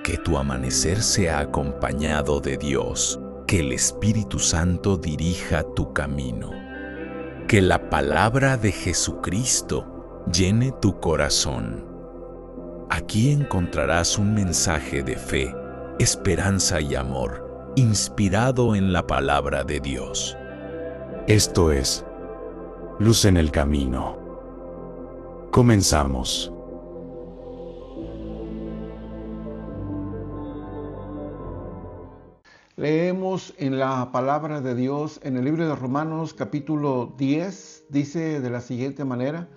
Que tu amanecer sea acompañado de Dios, que el Espíritu Santo dirija tu camino. Que la palabra de Jesucristo llene tu corazón. Aquí encontrarás un mensaje de fe, esperanza y amor, inspirado en la palabra de Dios. Esto es Luz en el Camino. Comenzamos. Leemos en la palabra de Dios en el libro de Romanos capítulo 10, dice de la siguiente manera: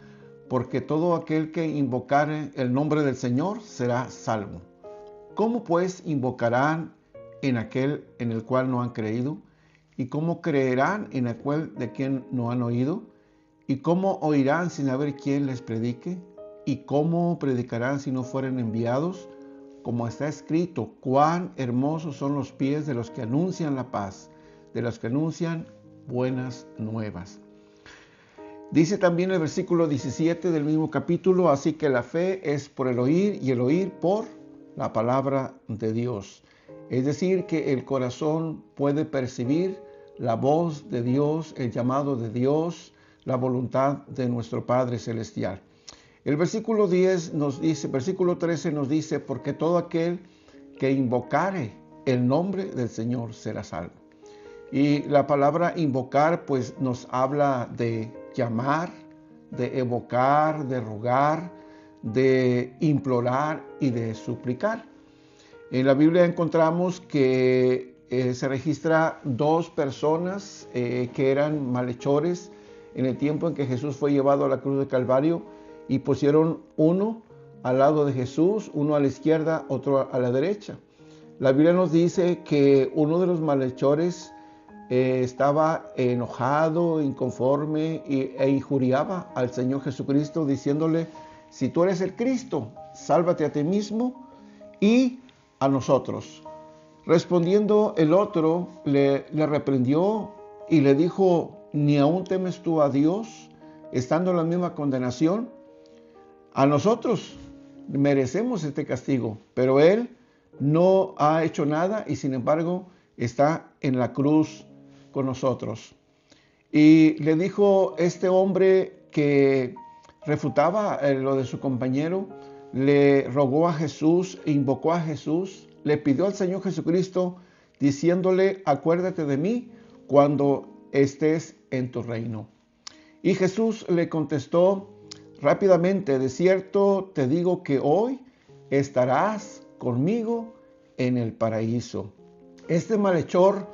porque todo aquel que invocare el nombre del Señor será salvo. ¿Cómo pues invocarán en aquel en el cual no han creído? ¿Y cómo creerán en aquel de quien no han oído? ¿Y cómo oirán sin haber quien les predique? ¿Y cómo predicarán si no fueren enviados? Como está escrito: cuán hermosos son los pies de los que anuncian la paz, de los que anuncian buenas nuevas. Dice también el versículo 17 del mismo capítulo: así que la fe es por el oír y el oír por la palabra de Dios. Es decir, que el corazón puede percibir la voz de Dios, el llamado de Dios, la voluntad de nuestro Padre Celestial. El versículo 10 nos dice, versículo 13 nos dice: porque todo aquel que invocare el nombre del Señor será salvo. Y la palabra invocar pues nos habla de llamar, de evocar, de rogar, de implorar y de suplicar. En la Biblia encontramos que se registra dos personas que eran malhechores en el tiempo en que Jesús fue llevado a la cruz del Calvario, y pusieron uno al lado de Jesús, uno a la izquierda, otro a la derecha. La Biblia nos dice que uno de los malhechores estaba enojado, inconforme e injuriaba al Señor Jesucristo, diciéndole: si tú eres el Cristo, sálvate a ti mismo y a nosotros. Respondiendo el otro, le reprendió y le dijo: ¿ni aún temes tú a Dios, estando en la misma condenación? A nosotros merecemos este castigo, pero Él no ha hecho nada y sin embargo está en la cruz con nosotros. Y le dijo este hombre que refutaba lo de su compañero, le rogó a Jesús, invocó a Jesús, le pidió al Señor Jesucristo diciéndole: acuérdate de mí cuando estés en tu reino. Y Jesús le contestó rápidamente: de cierto te digo que hoy estarás conmigo en el paraíso. Este malhechor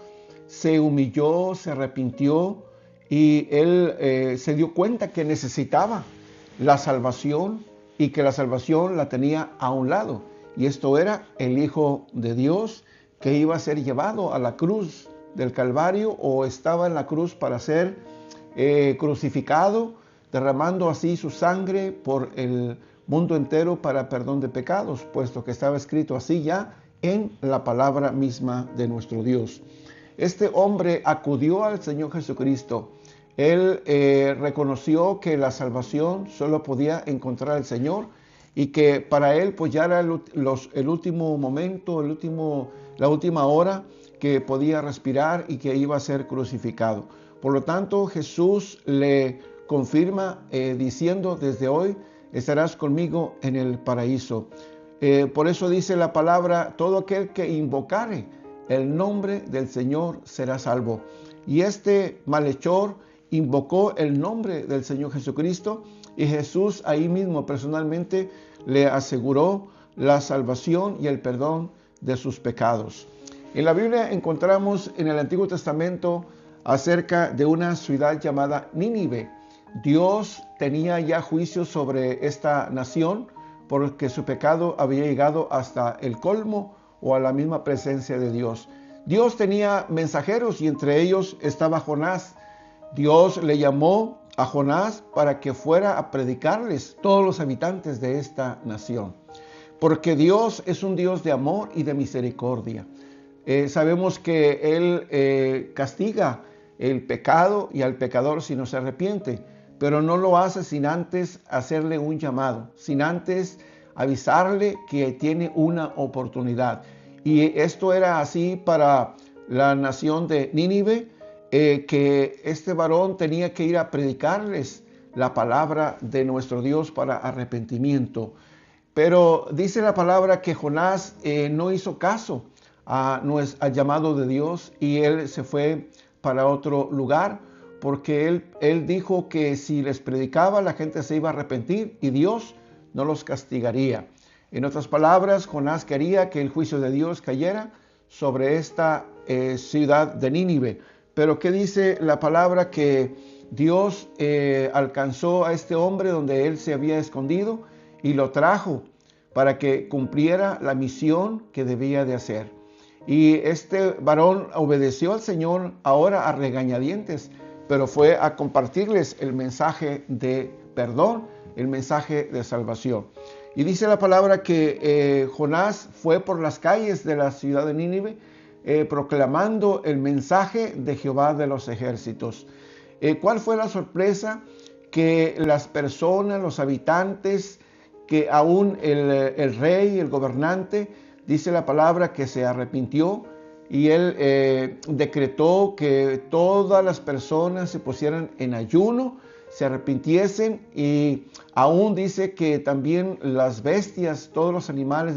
se humilló, se arrepintió y él se dio cuenta que necesitaba la salvación y que la salvación la tenía a un lado. Y esto era el Hijo de Dios, que iba a ser llevado a la cruz del Calvario, o estaba en la cruz para ser crucificado, derramando así su sangre por el mundo entero para perdón de pecados, puesto que estaba escrito así ya en la palabra misma de nuestro Dios. Este hombre acudió al Señor Jesucristo. Él reconoció que la salvación solo podía encontrar el Señor, y que para él pues ya era el último momento, la última hora que podía respirar y que iba a ser crucificado. Por lo tanto, Jesús le confirma diciendo: desde hoy estarás conmigo en el paraíso. Por eso dice la palabra: todo aquel que invocare el nombre del Señor será salvo. Y este malhechor invocó el nombre del Señor Jesucristo, y Jesús ahí mismo personalmente le aseguró la salvación y el perdón de sus pecados. En la Biblia encontramos en el Antiguo Testamento acerca de una ciudad llamada Nínive. Dios tenía ya juicio sobre esta nación porque su pecado había llegado hasta el colmo o a la misma presencia de Dios. Dios tenía mensajeros y entre ellos estaba Jonás. Dios le llamó a Jonás para que fuera a predicarles todos los habitantes de esta nación, porque Dios es un Dios de amor y de misericordia. Sabemos que Él castiga el pecado y al pecador si no se arrepiente, pero no lo hace sin antes hacerle un llamado, sin antes avisarle que tiene una oportunidad. Y esto era así para la nación de Nínive, que este varón tenía que ir a predicarles la palabra de nuestro Dios para arrepentimiento. Pero dice la palabra que Jonás no hizo caso al llamado de Dios y él se fue para otro lugar, porque él dijo que si les predicaba la gente se iba a arrepentir y Dios no los castigaría. En otras palabras, Jonás quería que el juicio de Dios cayera sobre esta ciudad de Nínive. Pero ¿qué dice la palabra? Que Dios alcanzó a este hombre donde él se había escondido y lo trajo para que cumpliera la misión que debía de hacer. Y este varón obedeció al Señor ahora a regañadientes, pero fue a compartirles el mensaje de perdón, el mensaje de salvación. Y dice la palabra que Jonás fue por las calles de la ciudad de Nínive proclamando el mensaje de Jehová de los ejércitos. ¿Cuál fue la sorpresa? Que las personas, los habitantes, que aún el rey, el gobernante, dice la palabra que se arrepintió y él decretó que todas las personas se pusieran en ayuno, se arrepintiesen, y aún dice que también las bestias, todos los animales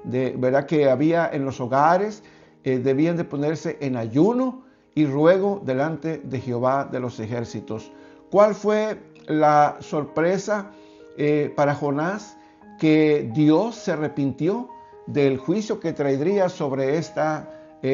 ¿verdad? Que había en los hogares debían de ponerse en ayuno y ruego delante de Jehová de los ejércitos. ¿Cuál fue la sorpresa para Jonás? Que Dios se arrepintió del juicio que traería sobre esta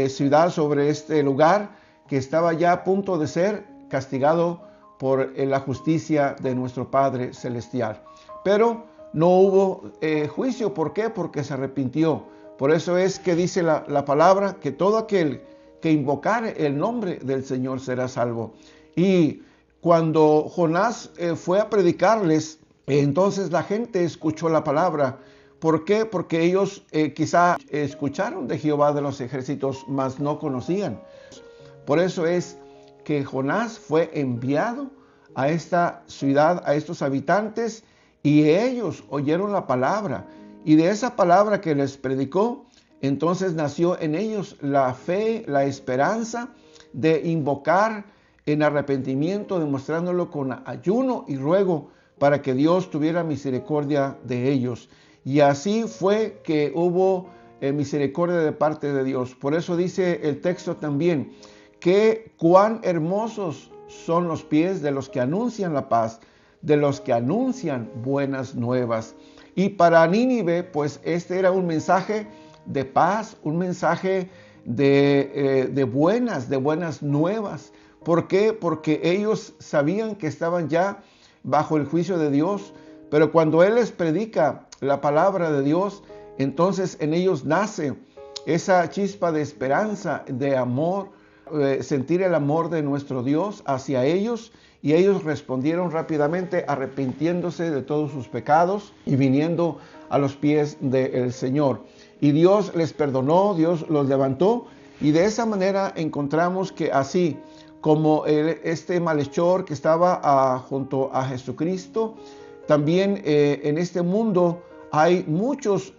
ciudad, sobre este lugar que estaba ya a punto de ser castigado por la justicia de nuestro Padre Celestial. Pero no hubo juicio. ¿Por qué? Porque se arrepintió. Por eso es que dice la palabra que todo aquel que invocare el nombre del Señor será salvo. Y cuando Jonás fue a predicarles, entonces la gente escuchó la palabra. ¿Por qué? Porque ellos quizá escucharon de Jehová de los ejércitos, mas no conocían. Por eso es que Jonás fue enviado a esta ciudad, a estos habitantes, y ellos oyeron la palabra. Y de esa palabra que les predicó, entonces nació en ellos la fe, la esperanza de invocar en arrepentimiento, demostrándolo con ayuno y ruego para que Dios tuviera misericordia de ellos. Y así fue que hubo misericordia de parte de Dios. Por eso dice el texto también que cuán hermosos son los pies de los que anuncian la paz, de los que anuncian buenas nuevas. Y para Nínive, pues este era un mensaje de paz, un mensaje de buenas nuevas. ¿Por qué? Porque ellos sabían que estaban ya bajo el juicio de Dios, pero cuando Él les predica la palabra de Dios, entonces en ellos nace esa chispa de esperanza, de amor, sentir el amor de nuestro Dios hacia ellos, y ellos respondieron rápidamente arrepintiéndose de todos sus pecados y viniendo a los pies del Señor. Y Dios les perdonó, Dios los levantó, y de esa manera encontramos que así como este malhechor que estaba junto a Jesucristo, también en este mundo hay muchos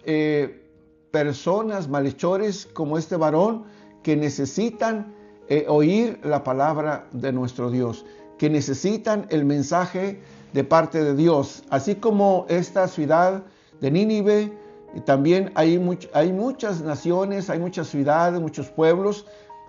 personas malhechores como este varón que necesitan oír la palabra de nuestro Dios, que necesitan el mensaje de parte de Dios. Así como esta ciudad de Nínive, también hay muchas naciones, hay muchas ciudades, muchos pueblos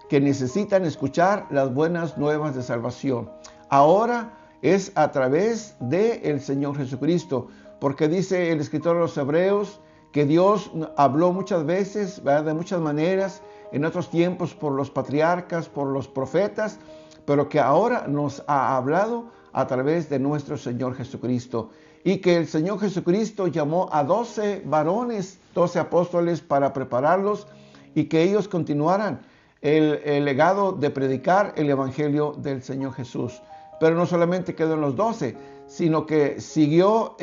que necesitan escuchar las buenas nuevas de salvación. Ahora es a través del Señor Jesucristo, porque dice el escritor de los Hebreos que Dios habló muchas veces, ¿verdad?, de muchas maneras, en otros tiempos por los patriarcas, por los profetas, pero que ahora nos ha hablado a través de nuestro Señor Jesucristo. Y que el Señor Jesucristo llamó a 12 varones, 12 apóstoles para prepararlos y que ellos continuaran el legado de predicar el Evangelio del Señor Jesús. Pero no solamente quedó en los 12, sino que siguió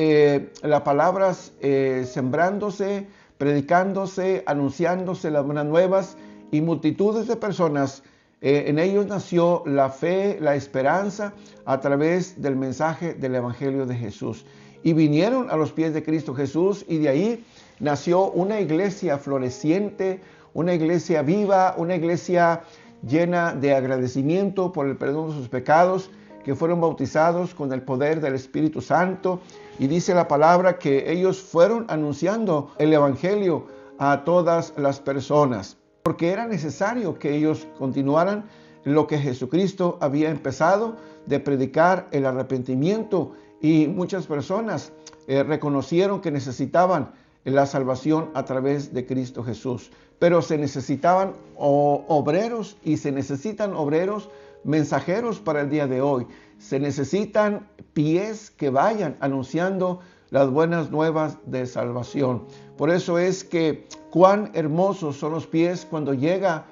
las palabras sembrándose, predicándose, anunciándose las buenas nuevas, y multitudes de personas, en ellos nació la fe, la esperanza a través del mensaje del Evangelio de Jesús. y vinieron a los pies de Cristo Jesús, y de ahí nació una iglesia floreciente, una iglesia viva, una iglesia llena de agradecimiento por el perdón de sus pecados, que fueron bautizados con el poder del Espíritu Santo. Y dice la palabra que ellos fueron anunciando el Evangelio a todas las personas, porque era necesario que ellos continuaran lo que Jesucristo había empezado, de predicar el arrepentimiento, y muchas personas reconocieron que necesitaban la salvación a través de Cristo Jesús. Pero se necesitaban obreros, y se necesitan obreros mensajeros para el día de hoy. Se necesitan pies que vayan anunciando las buenas nuevas de salvación. Por eso es que cuán hermosos son los pies cuando llega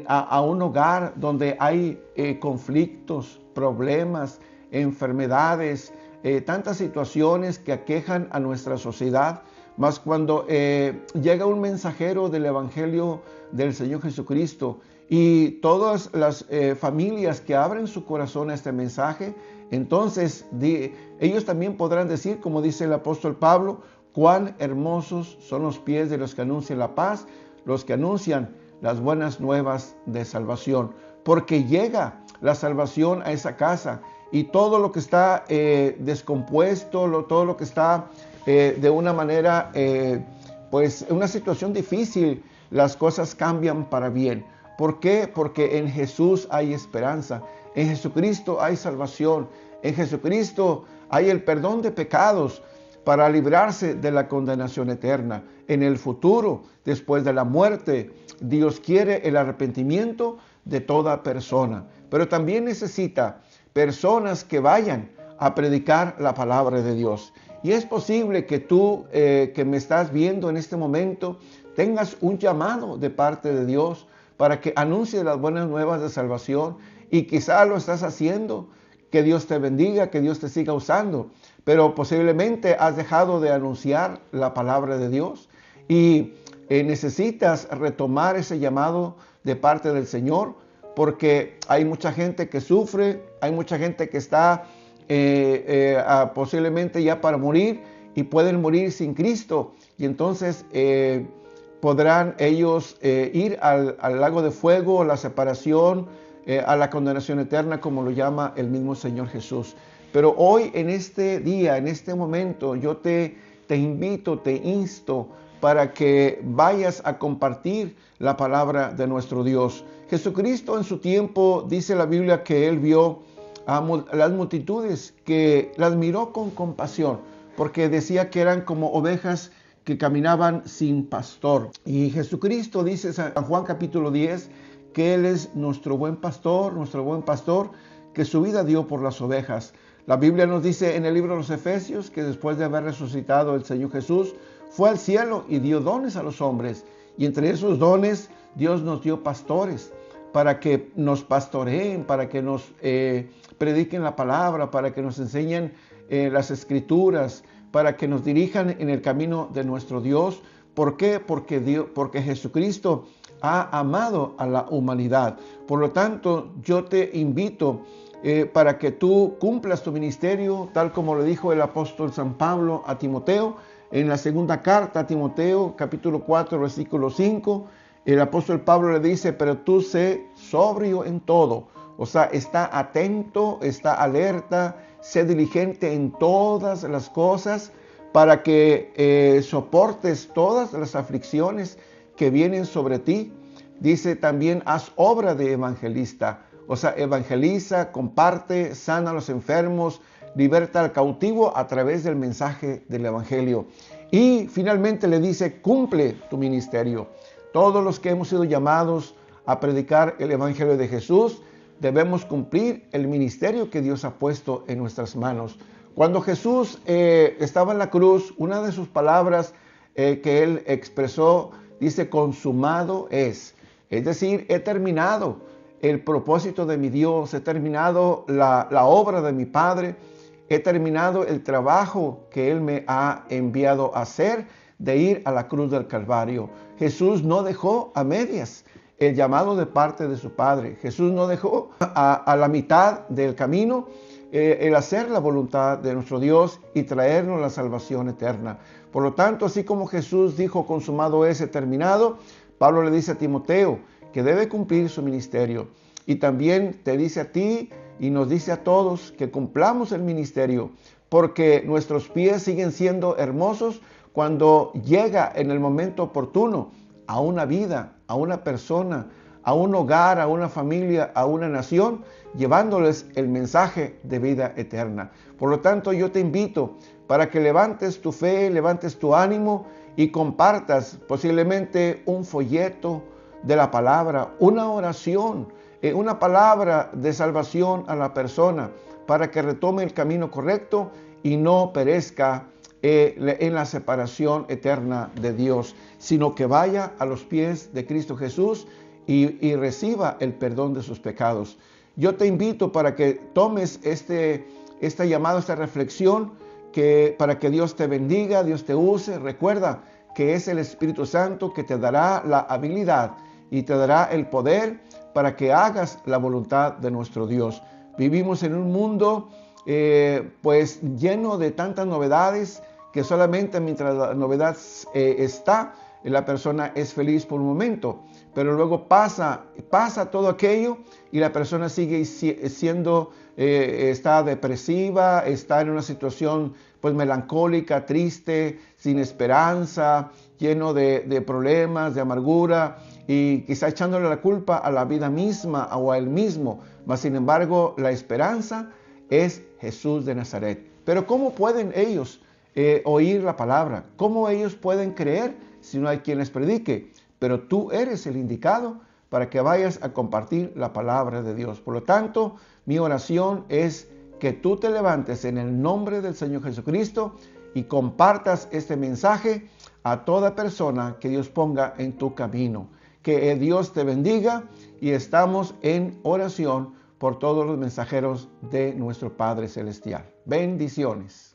a un hogar donde hay conflictos, problemas, enfermedades, tantas situaciones que aquejan a nuestra sociedad. Mas cuando llega un mensajero del Evangelio del Señor Jesucristo, y todas las familias que abren su corazón a este mensaje, entonces ellos también podrán decir, como dice el apóstol Pablo, cuán hermosos son los pies de los que anuncian la paz, los que anuncian las buenas nuevas de salvación. Porque llega la salvación a esa casa, y todo lo que está descompuesto, todo lo que está de una manera, pues una situación difícil, las cosas cambian para bien. ¿Por qué? Porque en Jesús hay esperanza, en Jesucristo hay salvación, en Jesucristo hay el perdón de pecados para librarse de la condenación eterna. En el futuro, después de la muerte, Dios quiere el arrepentimiento de toda persona, pero también necesita personas que vayan a predicar la palabra de Dios. Y es posible que tú, que me estás viendo en este momento, tengas un llamado de parte de Dios para que anuncies las buenas nuevas de salvación, y quizá lo estás haciendo. Que Dios te bendiga, que Dios te siga usando, pero posiblemente has dejado de anunciar la palabra de Dios, y necesitas retomar ese llamado de parte del Señor, porque hay mucha gente que sufre, hay mucha gente que está posiblemente ya para morir, y pueden morir sin Cristo, y entonces podrán ellos ir al lago de fuego, la separación, a la condenación eterna, como lo llama el mismo Señor Jesús. Pero hoy, en este día, en este momento, yo te invito, te insto para que vayas a compartir la palabra de nuestro Dios. Jesucristo en su tiempo, dice la Biblia, que Él vio a las multitudes, que las miró con compasión, porque decía que eran como ovejas que caminaban sin pastor. Y Jesucristo dice en San Juan capítulo 10, que Él es nuestro buen pastor, que su vida dio por las ovejas. La Biblia nos dice en el libro de los Efesios que después de haber resucitado el Señor Jesús, fue al cielo y dio dones a los hombres. Y entre esos dones, Dios nos dio pastores para que nos pastoreen, para que nos prediquen la palabra, para que nos enseñen las escrituras, para que nos dirijan en el camino de nuestro Dios. ¿Por qué? Porque Jesucristo ha amado a la humanidad. Por lo tanto, yo te invito para que tú cumplas tu ministerio, tal como lo dijo el apóstol San Pablo a Timoteo, en la segunda carta a Timoteo, capítulo 4, versículo 5, el apóstol Pablo le dice, pero tú sé sobrio en todo. O sea, está atento, está alerta, sé diligente en todas las cosas, para que soportes todas las aflicciones que vienen sobre ti. Dice también, haz obra de evangelista. O sea, evangeliza, comparte, sana a los enfermos, liberta al cautivo a través del mensaje del evangelio. Y finalmente le dice, cumple tu ministerio. Todos los que hemos sido llamados a predicar el evangelio de Jesús, debemos cumplir el ministerio que Dios ha puesto en nuestras manos. Cuando Jesús estaba en la cruz, una de sus palabras que Él expresó, dice, consumado es. Es decir, he terminado el propósito de mi Dios, he terminado la obra de mi Padre, he terminado el trabajo que Él me ha enviado a hacer, de ir a la cruz del Calvario. Jesús no dejó a medias el llamado de parte de su Padre. Jesús no dejó a la mitad del camino el hacer la voluntad de nuestro Dios y traernos la salvación eterna. Por lo tanto, así como Jesús dijo, consumado es, terminado, Pablo le dice a Timoteo que debe cumplir su ministerio. Y también te dice a ti y nos dice a todos que cumplamos el ministerio, porque nuestros pies siguen siendo hermosos cuando llega en el momento oportuno a una vida, a una persona, a un hogar, a una familia, a una nación, llevándoles el mensaje de vida eterna. Por lo tanto, yo te invito para que levantes tu fe, levantes tu ánimo y compartas posiblemente un folleto de la palabra, una oración, una palabra de salvación a la persona para que retome el camino correcto y no perezca en la separación eterna de Dios, sino que vaya a los pies de Cristo Jesús y reciba el perdón de sus pecados. Yo te invito para que tomes esta llamada, esta reflexión, para que Dios te bendiga, Dios te use. Recuerda que es el Espíritu Santo que te dará la habilidad y te dará el poder para que hagas la voluntad de nuestro Dios. Vivimos en un mundo pues lleno de tantas novedades que solamente mientras la novedad está, la persona es feliz por un momento, pero luego pasa todo aquello y la persona sigue siendo, está depresiva, está en una situación pues melancólica, triste, sin esperanza, lleno de problemas, de amargura y quizá echándole la culpa a la vida misma o a él mismo. Mas sin embargo, la esperanza es Jesús de Nazaret. Pero ¿cómo pueden ellos oír la palabra? ¿Cómo ellos pueden creer si no hay quien les predique? Pero tú eres el indicado para que vayas a compartir la palabra de Dios. Por lo tanto, mi oración es que tú te levantes en el nombre del Señor Jesucristo y compartas este mensaje a toda persona que Dios ponga en tu camino. Que Dios te bendiga y estamos en oración por todos los mensajeros de nuestro Padre Celestial. Bendiciones.